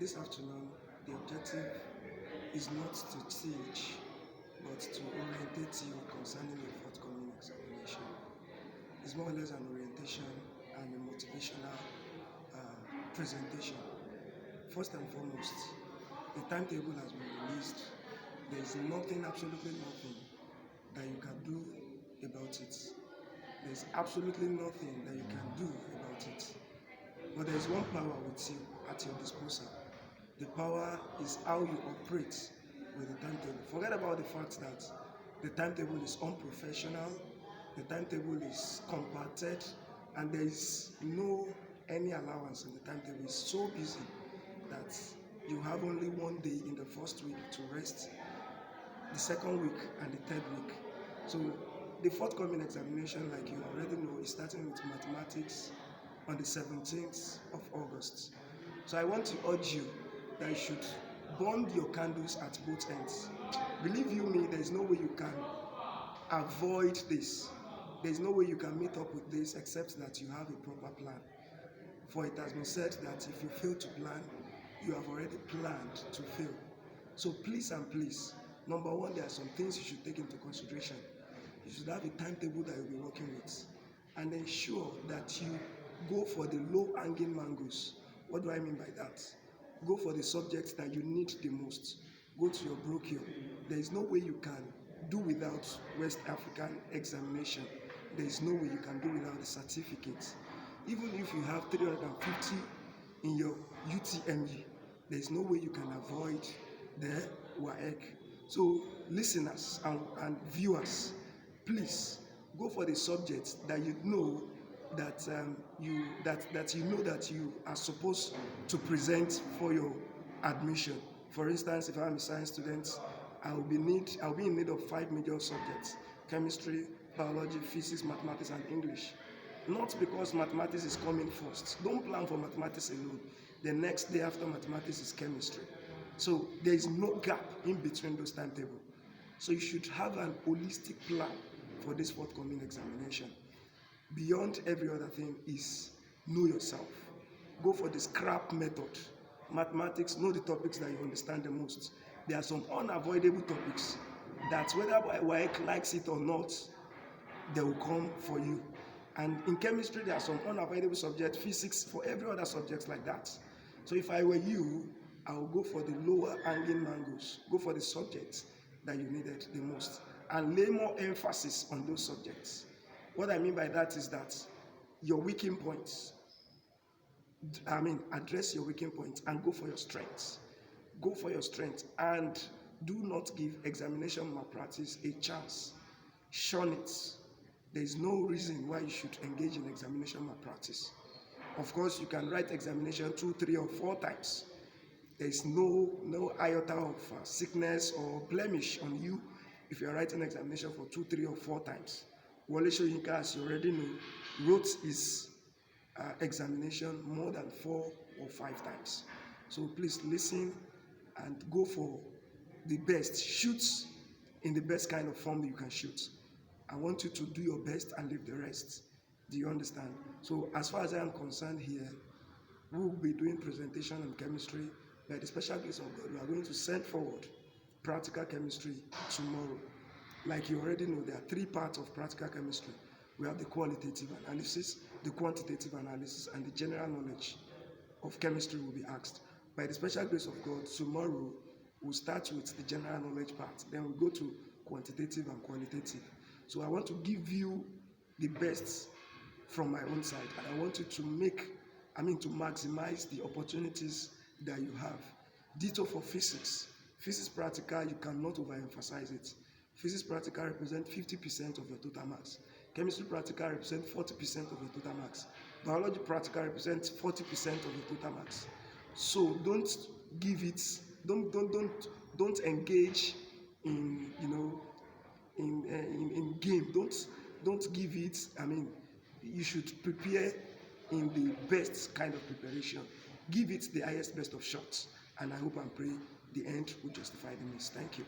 This afternoon, the objective is not to teach, but to orientate you concerning your forthcoming examination. It's more or less an orientation and a motivational presentation. First and foremost, the timetable has been released. There is nothing, absolutely nothing that you can do about it. There's absolutely nothing that you can do about it. But there's one power with you at your disposal. The power is how you operate with the timetable. Forget about the fact that the timetable is unprofessional, the timetable is compacted, and there is no any allowance in the timetable. It's so busy that you have only one day in the first week to rest, the second week and the third week. So the forthcoming examination, like you already know, is starting with mathematics on the 17th of August. So I want to urge you that you should burn your candles at both ends. Believe you me, there is no way you can avoid this. There is no way you can meet up with this except that you have a proper plan. For it has been said that if you fail to plan, you have already planned to fail. So please and please, number one, there are some things you should take into consideration. You should have a timetable that you'll be working with, and ensure that you go for the low-hanging mangoes. What do I mean by that? Go for the subjects that you need the most. Go to your brochure. There is no way you can do without West African examination. There is no way you can do without the certificate. Even if you have 350 in your UTME, there is no way you can avoid the WAEC. So listeners and viewers, please go for the subjects that you know that you are supposed to present for your admission. For instance, if I'm a science student, I'll be in need of 5 major subjects: chemistry, biology, physics, mathematics, and English. Not because mathematics is coming first. Don't plan for mathematics alone. The next day after mathematics is chemistry. So there is no gap in between those timetables. So you should have an holistic plan for this forthcoming examination. Beyond every other thing is know yourself. Go for the scrap method. Mathematics, know the topics that you understand the most. There are some unavoidable topics that whether WAEC likes it or not, they will come for you. And in chemistry, there are some unavoidable subjects, physics, for every other subject like that. So if I were you, I would go for the lower hanging mangoes. Go for the subjects that you needed the most and lay more emphasis on those subjects. What I mean by that is that your weakening points, address your weakening points and go for your strengths. Go for your strengths and do not give examination malpractice a chance. Shun it. There is no reason why you should engage in examination malpractice. Of course, you can write examination 2, 3, or 4 times. There is no iota of sickness or blemish on you if you are writing examination for 2, 3, or 4 times. Wole Soyinka, as you already know, wrote his examination more than 4 or 5 times. So please listen and go for the best. Shoot in the best kind of form you can shoot. I want you to do your best and leave the rest. Do you understand? So as far as I am concerned here, we will be doing presentation on chemistry. By the special grace of God, we are going to send forward practical chemistry tomorrow. Like you already know, there are 3 parts of practical chemistry. We have the qualitative analysis, the quantitative analysis, and the general knowledge of chemistry will be asked. By the special grace of God, tomorrow we'll start with the general knowledge part. Then we'll go to quantitative and qualitative. So I want to give you the best from my own side, and I want you to maximize the opportunities that you have. Ditto for physics. Physics practical, you cannot overemphasize it. Physics practical represents 50% of your total marks. Chemistry practical represents 40% of your total marks. Biology practical represents 40% of your total marks. So don't engage in game. Don't give it. You should prepare in the best kind of preparation. Give it the highest best of shots, and I hope and pray the end will justify the means. Thank you.